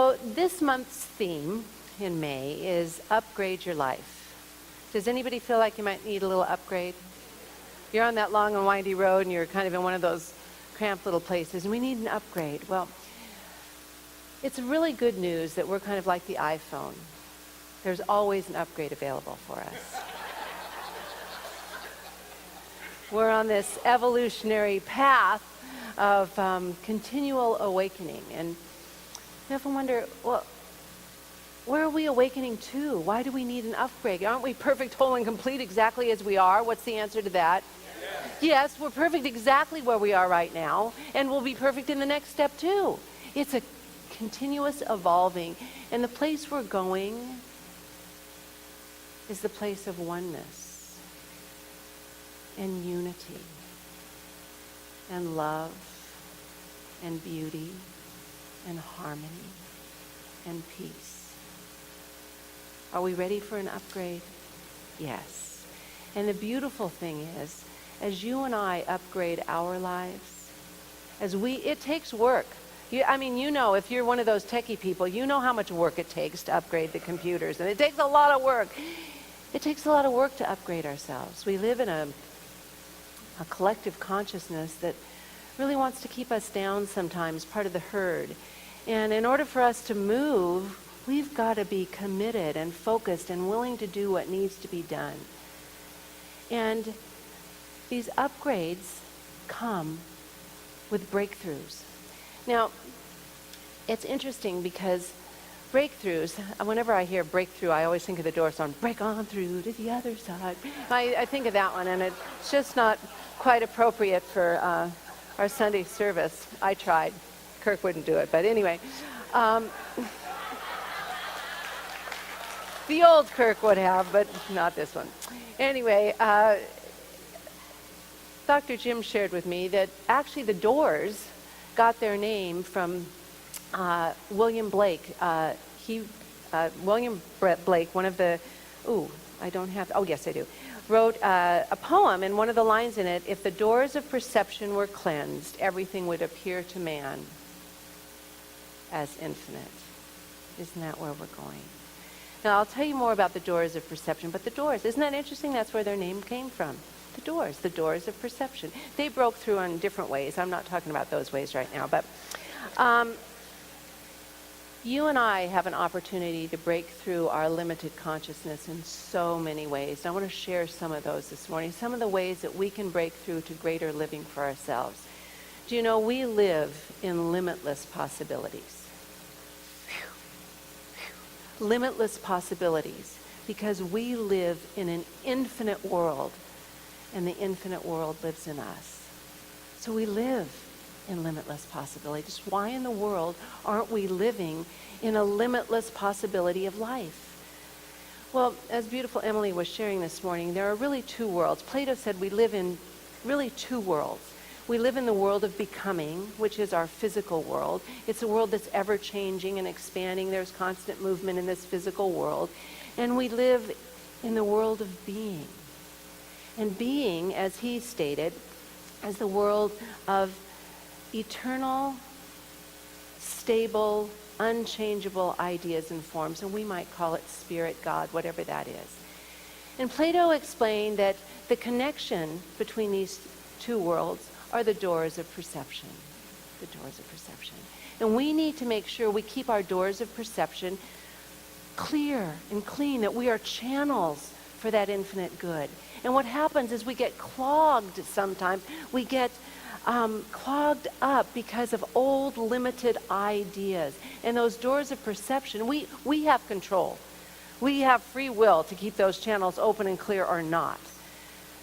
So this month's theme in May is upgrade your life. Does anybody feel like you might need a little upgrade? You're on that long and windy road and you're kind of in one of those cramped little places and we need an upgrade. Well, it's really good news that we're kind of like the iPhone. There's always an upgrade available for us. We're on this evolutionary path of continual awakening. And you often wonder, well, where are we awakening to? Why do we need an upgrade? Aren't we perfect, whole, and complete exactly as we are? What's the answer to that? Yes, we're perfect exactly where we are right now, and we'll be perfect in the next step too. It's a continuous evolving, and the place we're going is the place of oneness and unity and love and beauty and harmony and peace. Are we ready for an upgrade? Yes. And the beautiful thing is, as you and I upgrade our lives, it takes work. If you're one of those techie people, you know how much work it takes to upgrade the computers. And it takes a lot of work. It takes a lot of work to upgrade ourselves. We live in a collective consciousness that really wants to keep us down sometimes, part of the herd. And in order for us to move, we've got to be committed and focused and willing to do what needs to be done. And these upgrades come with breakthroughs. Now, it's interesting because breakthroughs, whenever I hear breakthrough, I always think of the Doors song, break on through to the other side. I think of that one, and it's just not quite appropriate for our Sunday service. I tried. Kirk wouldn't do it, but anyway. The old Kirk would have, but not this one. Anyway, Dr. Jim shared with me that actually the Doors got their name from William Blake. William Blake, one of the, yes I do, wrote a poem, and one of the lines in it, if the doors of perception were cleansed, everything would appear to man as infinite. Isn't that where we're going? Now, I'll tell you more about the doors of perception, but the Doors, isn't that interesting? That's where their name came from. The doors of perception. They broke through in different ways. I'm not talking about those ways right now, but you and I have an opportunity to break through our limited consciousness in so many ways. I want to share some of those this morning, some of the ways that we can break through to greater living for ourselves. Do you know we live in limitless possibilities? Limitless possibilities, because we live in an infinite world, and the infinite world lives in us. So we live in limitless possibilities. Why in the world aren't we living in a limitless possibility of life? Well, as beautiful Emily was sharing this morning, there are really two worlds. Plato said we live in really two worlds. We live in the world of becoming, which is our physical world. It's a world that's ever changing and expanding. There's constant movement in this physical world. And we live in the world of being. And being, as he stated, is the world of eternal, stable, unchangeable ideas and forms. And we might call it spirit, God, whatever that is. And Plato explained that the connection between these two worlds are the doors of perception. The doors of perception. And we need to make sure we keep our doors of perception clear and clean, that we are channels for that infinite good. And what happens is we get clogged sometimes. We get clogged up because of old limited ideas. And those doors of perception, we have control. We have free will to keep those channels open and clear or not.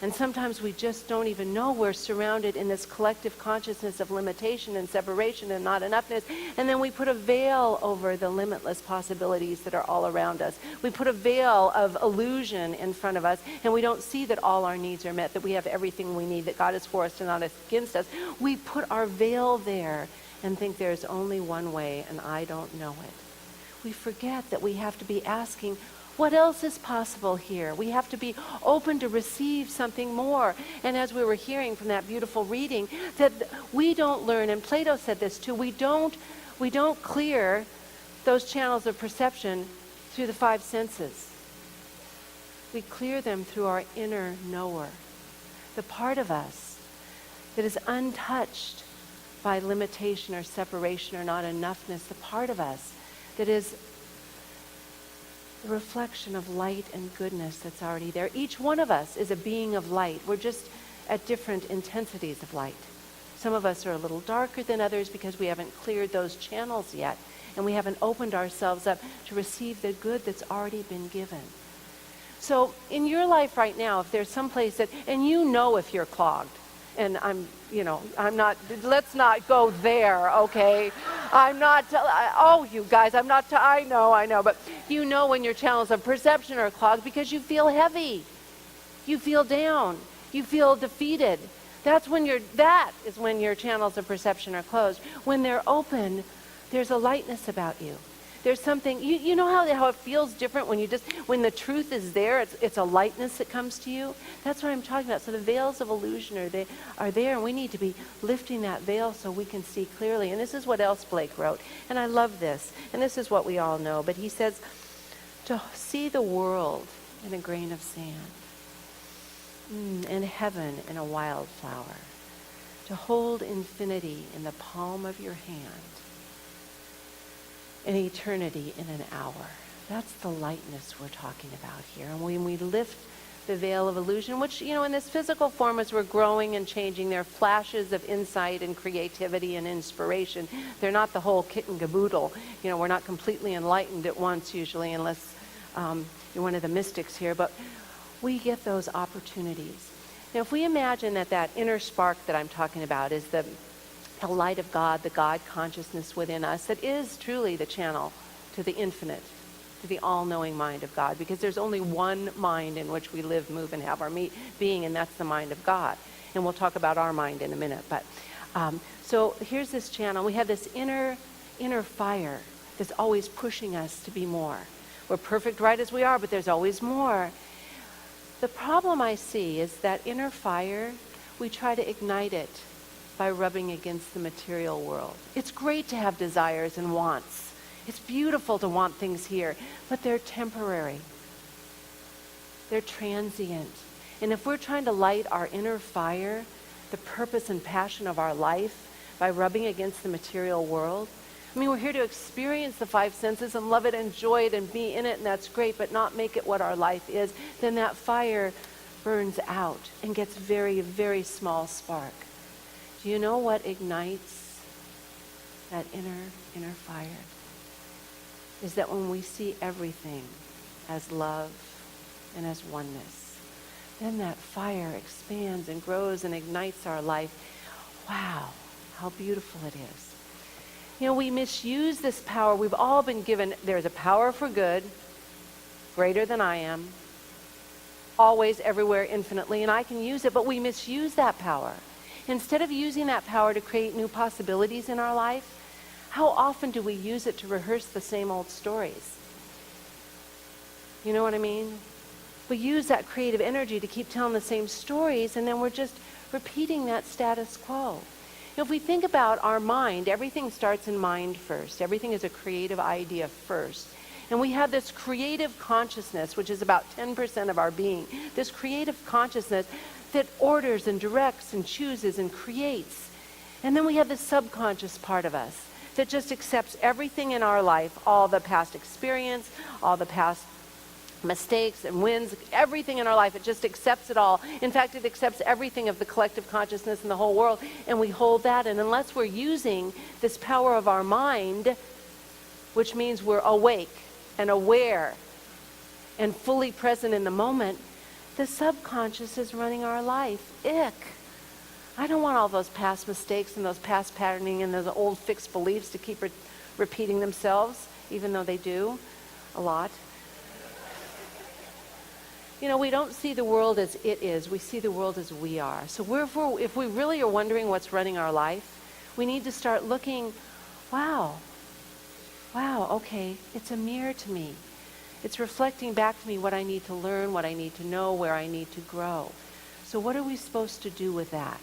And sometimes we just don't even know we're surrounded in this collective consciousness of limitation and separation and not enoughness. And then we put a veil over the limitless possibilities that are all around us. We put a veil of illusion in front of us, and we don't see that all our needs are met, that we have everything we need, that God is for us and not against us. We put our veil there and think there's only one way, and I don't know it. We forget that we have to be asking, what else is possible here? We have to be open to receive something more. And as we were hearing from that beautiful reading, that we don't learn, and Plato said this too, we don't clear those channels of perception through the five senses. We clear them through our inner knower, the part of us that is untouched by limitation or separation or not enoughness, the part of us that is the reflection of light and goodness that's already there. Each one of us is a being of light. We're just at different intensities of light. Some of us are a little darker than others because we haven't cleared those channels yet, and we haven't opened ourselves up to receive the good that's already been given. So in your life right now, if there's some place that, and you know if you're clogged, and I'm not, let's not go there, okay? I'm not, you guys, I know, but you know when your channels of perception are clogged because you feel heavy, you feel down, you feel defeated. That is when your channels of perception are closed. When they're open, there's a lightness about you. There's something, you know how it feels different when the truth is there, it's a lightness that comes to you? That's what I'm talking about. So the veils of illusion are there, and we need to be lifting that veil so we can see clearly. And this is what else Blake wrote, and I love this, and this is what we all know, but he says, to see the world in a grain of sand, and heaven in a wildflower, to hold infinity in the palm of your hand, and eternity in an hour. That's the lightness we're talking about here. And when we lift the veil of illusion, which, in this physical form as we're growing and changing, there are flashes of insight and creativity and inspiration. They're not the whole kit and caboodle. We're not completely enlightened at once usually, unless you're one of the mystics here, but we get those opportunities. Now, if we imagine that inner spark that I'm talking about is the light of God, the God consciousness within us, that is truly the channel to the infinite, to the all-knowing mind of God, because there's only one mind in which we live, move, and have our being, and that's the mind of God. And we'll talk about our mind in a minute. But so here's this channel. We have this inner fire that's always pushing us to be more. We're perfect right as we are, but there's always more. The problem I see is that inner fire, we try to ignite it by rubbing against the material world. It's great to have desires and wants. It's beautiful to want things here, but they're temporary. They're transient. And if we're trying to light our inner fire, the purpose and passion of our life, by rubbing against the material world, we're here to experience the five senses and love it, enjoy it, and be in it, and that's great, but not make it what our life is, then that fire burns out and gets very, very small spark. Do you know what ignites that inner fire? Is that when we see everything as love and as oneness, then that fire expands and grows and ignites our life. Wow, how beautiful it is. We misuse this power. We've all been given, there's a power for good, greater than I am, always, everywhere, infinitely, and I can use it, but we misuse that power. Instead of using that power to create new possibilities in our life, how often do we use it to rehearse the same old stories? You know what I mean? We use that creative energy to keep telling the same stories, and then we're just repeating that status quo. If we think about our mind, everything starts in mind first. Everything is a creative idea first. And we have this creative consciousness, which is about 10% of our being. This creative consciousness that orders and directs and chooses and creates. And then we have this subconscious part of us that just accepts everything in our life, all the past experience, all the past mistakes and wins, everything in our life. It just accepts it all. In fact, it accepts everything of the collective consciousness in the whole world, and we hold that. And unless we're using this power of our mind, which means we're awake and aware and fully present in the moment, the subconscious is running our life. Ick. I don't want all those past mistakes and those past patterning and those old fixed beliefs to keep repeating themselves, even though they do a lot. We don't see the world as it is. We see the world as we are. So if we really are wondering what's running our life, we need to start looking, wow, okay, it's a mirror to me. It's reflecting back to me what I need to learn, what I need to know, where I need to grow. So what are we supposed to do with that?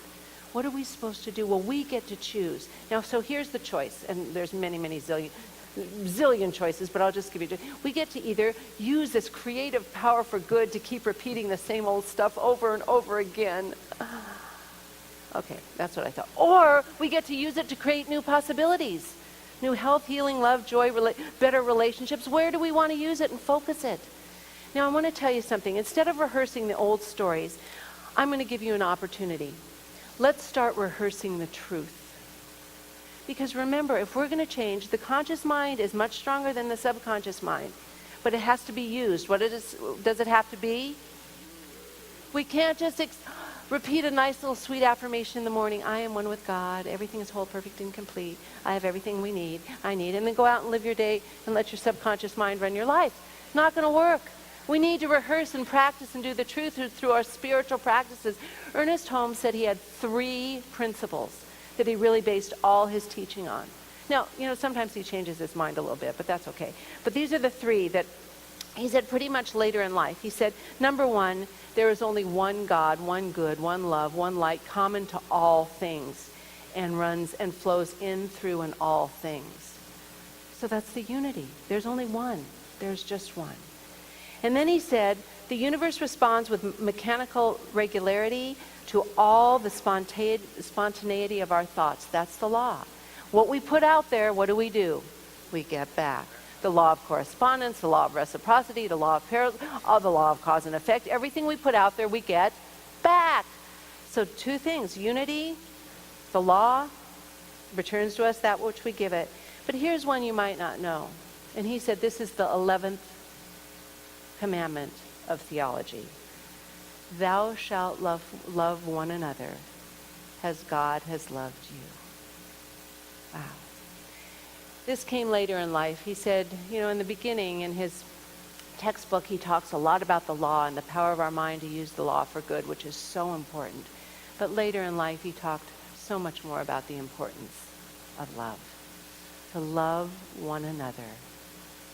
What are we supposed to do? Well, we get to choose. Now, so here's the choice, and there's many, many zillion, zillion choices, but I'll just give you two. We get to either use this creative power for good to keep repeating the same old stuff over and over again. Okay, that's what I thought. Or we get to use it to create new possibilities. New health, healing, love, joy, better relationships. Where do we want to use it and focus it? Now, I want to tell you something. Instead of rehearsing the old stories, I'm going to give you an opportunity. Let's start rehearsing the truth. Because remember, if we're going to change, the conscious mind is much stronger than the subconscious mind. But it has to be used. What does it have to be? We can't just repeat a nice little sweet affirmation in the morning. I am one with God. Everything is whole, perfect, and complete. I have everything I need. And then go out and live your day and let your subconscious mind run your life. Not going to work. We need to rehearse and practice and do the truth through our spiritual practices. Ernest Holmes said he had 3 principles that he really based all his teaching on. Now, sometimes he changes his mind a little bit, but that's okay. But these are the 3 that he said pretty much later in life. He said, number 1, there is only one God, one good, one love, one light, common to all things, and runs and flows in, through, and all things. So that's the unity. There's only one. There's just one. And then he said, the universe responds with mechanical regularity to all the spontaneity of our thoughts. That's the law. What we put out there, what do? We get back. The law of correspondence, the law of reciprocity, the law of the law of cause and effect. Everything we put out there, we get back. So 2 things. Unity, the law returns to us that which we give it. But here's one you might not know. And he said this is the 11th commandment of theology. Thou shalt love one another as God has loved you. Wow. This came later in life. He said, in the beginning, in his textbook, he talks a lot about the law and the power of our mind to use the law for good, which is so important. But later in life, he talked so much more about the importance of love. To love one another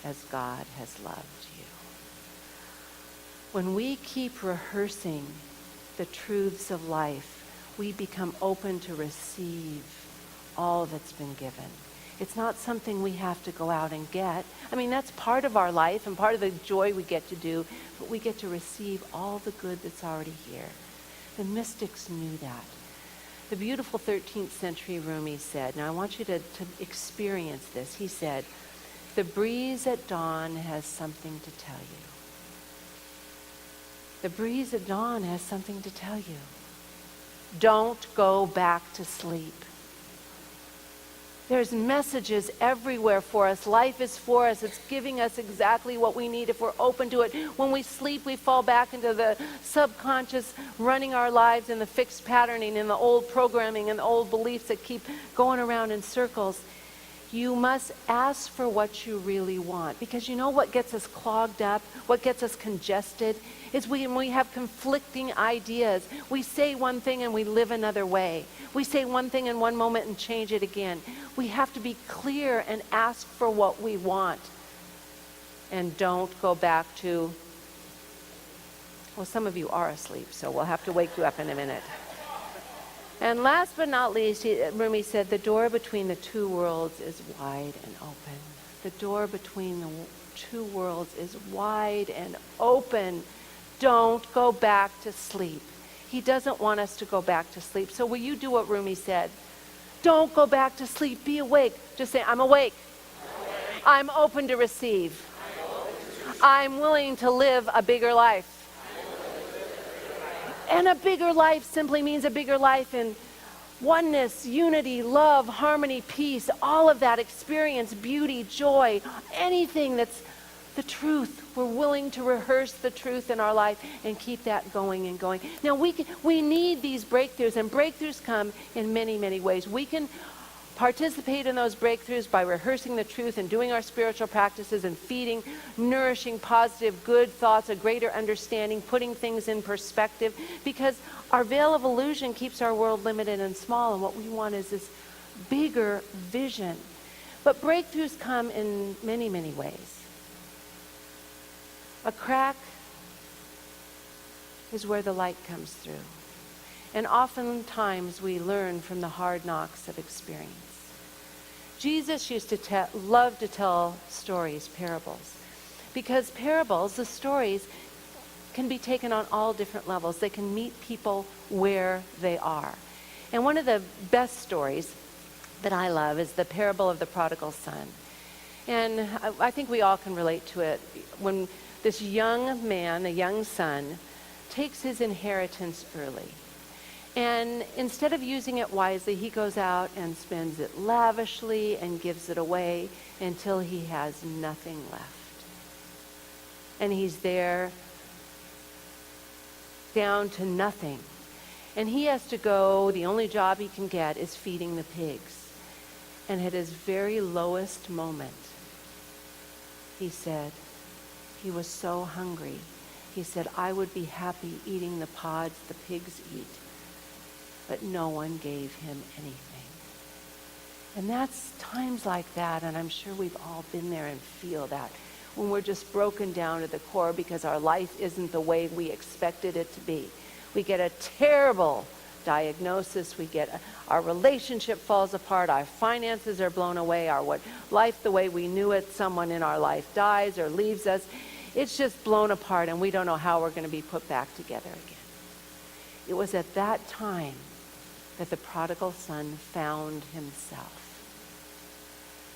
as God has loved you. When we keep rehearsing the truths of life, we become open to receive all that's been given. It's not something we have to go out and get. I mean, that's part of our life and part of the joy we get to do, but we get to receive all the good that's already here. The mystics knew that. The beautiful 13th century Rumi said, now I want you to experience this. He said, the breeze at dawn has something to tell you. The breeze at dawn has something to tell you. Don't go back to sleep. There's messages everywhere for us. Life is for us. It's giving us exactly what we need if we're open to it. When we sleep, we fall back into the subconscious, running our lives in the fixed patterning, in the old programming, and the old beliefs that keep going around in circles. You must ask for what you really want. Because you know what gets us clogged up, what gets us congested, is when we have conflicting ideas. We say one thing and we live another way. We say one thing in one moment and change it again. We have to be clear and ask for what we want. And don't go back to, well, some of you are asleep, so we'll have to wake you up in a minute. And last but not least, Rumi said, the door between the 2 worlds is wide and open. The door between the 2 worlds is wide and open. Don't go back to sleep. He doesn't want us to go back to sleep. So will you do what Rumi said? Don't go back to sleep. Be awake. Just say, I'm awake. I'm open to receive. I'm willing to live a bigger life. And a bigger life simply means a bigger life in oneness, unity, love, harmony, peace, all of that experience, beauty, joy, anything that's the truth. We're willing to rehearse the truth in our life and keep that going and going. Now, we need these breakthroughs, and breakthroughs come in many, many ways. We can participate in those breakthroughs by rehearsing the truth and doing our spiritual practices and feeding, nourishing positive, good thoughts, a greater understanding, putting things in perspective, because our veil of illusion keeps our world limited and small, and what we want is this bigger vision. But breakthroughs come in many, many ways. A crack is where the light comes through. And oftentimes we learn from the hard knocks of experience. Jesus used to love to tell stories, parables, because parables, the stories, can be taken on all different levels. They can meet people where they are. And one of the best stories that I love is the parable of the prodigal son. And I think we all can relate to it. When this young man, a young son, takes his inheritance early. And instead of using it wisely, he goes out and spends it lavishly and gives it away until he has nothing left. And he's there down to nothing. And he has to go, the only job he can get is feeding the pigs. And at his very lowest moment, he said, he was so hungry. He said, I would be happy eating the pods the pigs eat. But no one gave him anything. And that's times like that, and I'm sure we've all been there and feel that, when we're just broken down to the core because our life isn't the way we expected it to be. We get a terrible diagnosis, our relationship falls apart, our finances are blown away, life the way we knew it, someone in our life dies or leaves us. It's just blown apart and we don't know how we're going to be put back together again. It was at that time that the prodigal son found himself.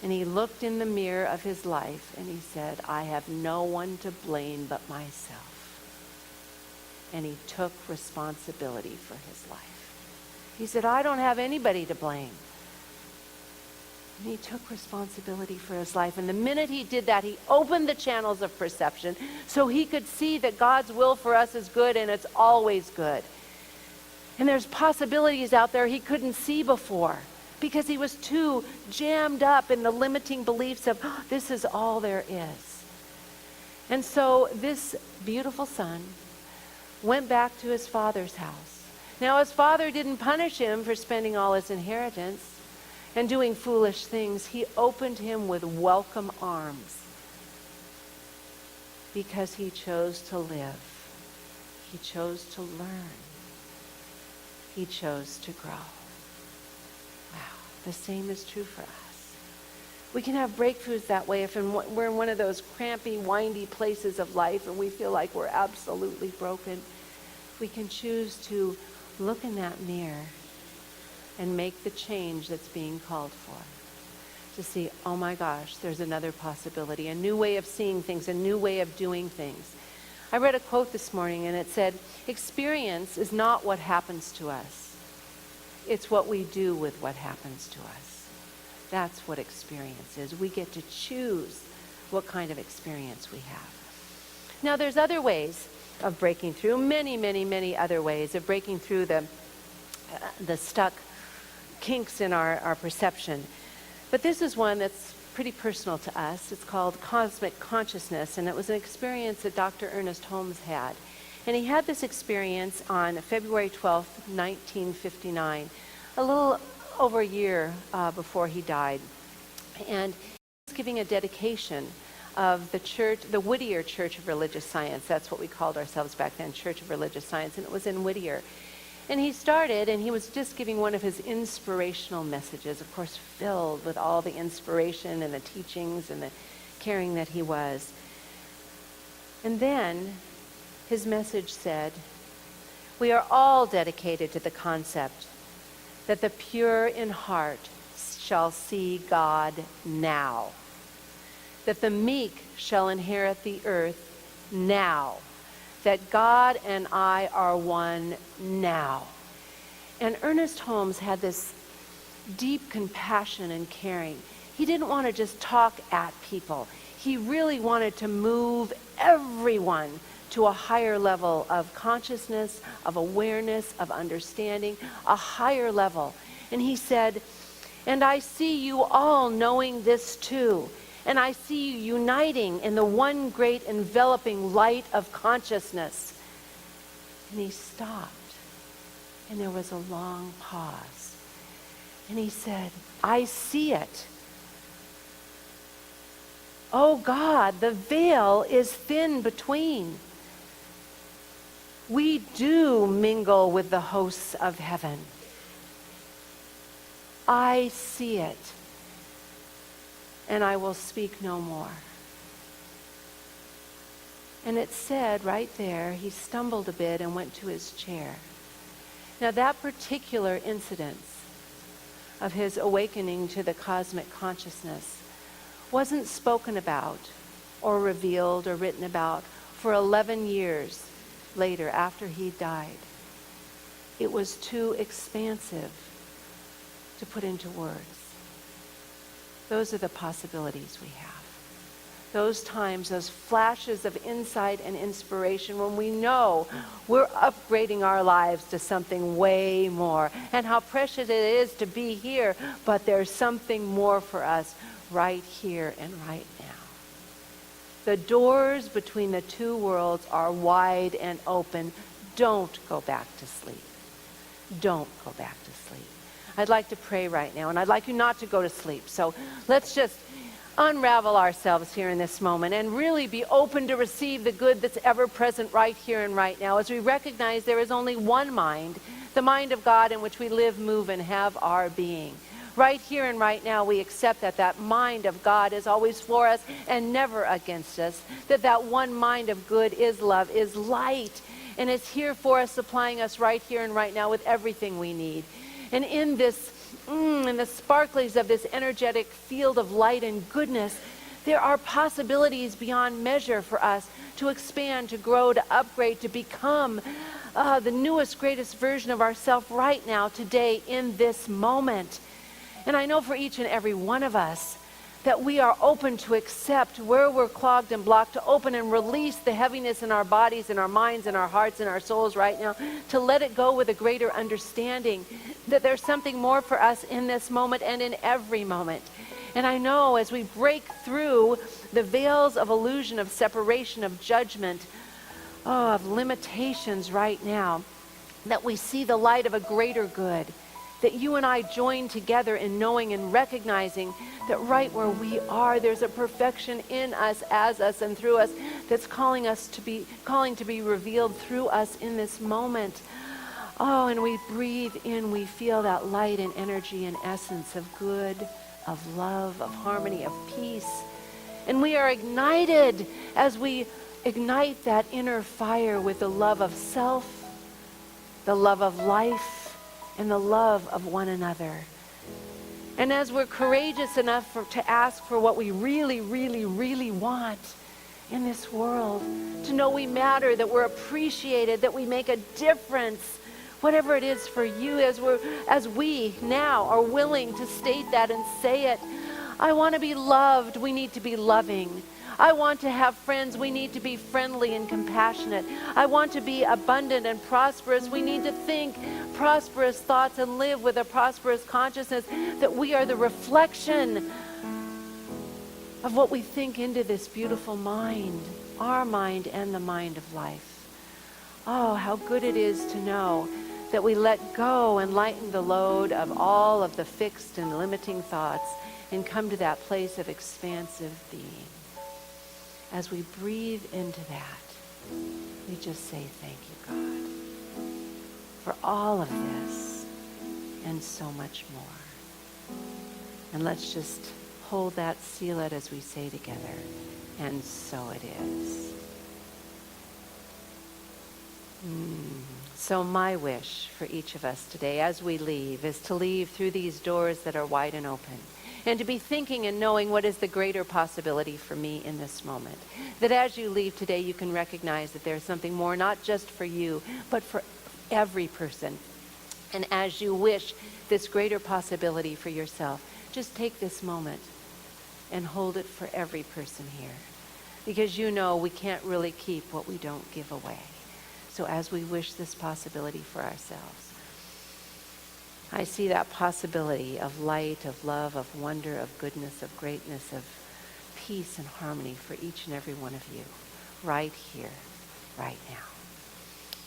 And he looked in the mirror of his life and he said, I have no one to blame but myself. And he took responsibility for his life. He said, I don't have anybody to blame. And he took responsibility for his life. And the minute he did that, he opened the channels of perception so he could see that God's will for us is good and it's always good. And there's possibilities out there he couldn't see before because he was too jammed up in the limiting beliefs of, this is all there is. And so this beautiful son went back to his father's house. Now his father didn't punish him for spending all his inheritance and doing foolish things. He opened him with welcome arms because he chose to live. He chose to learn. He chose to grow. Wow, the same is true for us. We can have breakthroughs that way if we're in one of those crampy, windy places of life and we feel like we're absolutely broken. We can choose to look in that mirror and make the change that's being called for. To see, oh my gosh, there's another possibility, a new way of seeing things, a new way of doing things. I read a quote this morning and it said, experience is not what happens to us. It's what we do with what happens to us. That's what experience is. We get to choose what kind of experience we have. Now there's other ways of breaking through, many, many, many other ways of breaking through the stuck kinks in our perception. But this is one that's pretty personal to us. It's called cosmic consciousness, and it was an experience that Dr. Ernest Holmes had. And he had this experience on February 12th, 1959, a little over a year before he died. And he was giving a dedication of the church, the Whittier Church of Religious Science. That's what we called ourselves back then, Church of Religious Science, and it was in Whittier. And he started, and he was just giving one of his inspirational messages, of course, filled with all the inspiration and the teachings and the caring that he was. And then his message said, we are all dedicated to the concept that the pure in heart shall see God now, that the meek shall inherit the earth now, that God and I are one now. And Ernest Holmes had this deep compassion and caring. He didn't want to just talk at people. He really wanted to move everyone to a higher level of consciousness, of awareness, of understanding, a higher level. And he said, and I see you all knowing this too. And I see you uniting in the one great enveloping light of consciousness. And he stopped. And there was a long pause. And he said, I see it. Oh God, the veil is thin between. We do mingle with the hosts of heaven. I see it. and I will speak no more. And it said right there, he stumbled a bit and went to his chair. Now that particular incident of his awakening to the cosmic consciousness wasn't spoken about or revealed or written about for 11 years later after he died. It was too expansive to put into words. Those are the possibilities we have. Those times, those flashes of insight and inspiration when we know we're upgrading our lives to something way more, and how precious it is to be here, but there's something more for us right here and right now. The doors between the two worlds are wide and open. Don't go back to sleep. Don't go back to sleep. I'd like to pray right now, and I'd like you not to go to sleep. So let's just unravel ourselves here in this moment and really be open to receive the good that's ever present right here and right now, as we recognize there is only one mind, the mind of God, in which we live, move, and have our being. Right here and right now, we accept that that mind of God is always for us and never against us, that that one mind of good is love, is light, and is here for us, supplying us right here and right now with everything we need. And in this in the sparklies of this energetic field of light and goodness, there are possibilities beyond measure for us to expand, to grow, to upgrade, to become the newest, greatest version of ourselves right now, today, in this moment. And I know for each and every one of us that we are open to accept where we're clogged and blocked, to open and release the heaviness in our bodies, in our minds, in our hearts, in our souls right now, to let it go with a greater understanding that there's something more for us in this moment and in every moment. And I know as we break through the veils of illusion, of separation, of judgment, of limitations right now, that we see the light of a greater good, that you and I join together in knowing and recognizing that right where we are, there's a perfection in us, as us, and through us that's calling to be revealed through us in this moment. Oh, and we breathe in, we feel that light and energy and essence of good, of love, of harmony, of peace. And we are ignited as we ignite that inner fire with the love of self, the love of life, and the love of one another. And as we're courageous enough to ask for what we really, really, really want in this world, to know we matter, that we're appreciated, that we make a difference, whatever it is for you, as we now are willing to state that and say it. I want to be loved. We need to be loving. I want to have friends. We need to be friendly and compassionate. I want to be abundant and prosperous. We need to think prosperous thoughts and live with a prosperous consciousness, that we are the reflection of what we think into this beautiful mind, our mind and the mind of life. Oh, how good it is to know that we let go and lighten the load of all of the fixed and limiting thoughts and come to that place of expansive being. As we breathe into that, we just say, thank you, God, for all of this and so much more. And let's just hold that, seal it as we say together, and so it is. So my wish for each of us today as we leave is to leave through these doors that are wide and open, and to be thinking and knowing what is the greater possibility for me in this moment. That as you leave today, you can recognize that there's something more, not just for you, but for every person. And as you wish this greater possibility for yourself, just take this moment and hold it for every person here. Because you know we can't really keep what we don't give away. So as we wish this possibility for ourselves, I see that possibility of light, of love, of wonder, of goodness, of greatness, of peace and harmony for each and every one of you, right here, right now.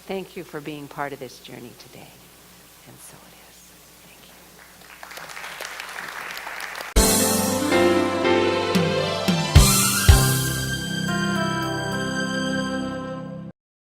Thank you for being part of this journey today. And so it is.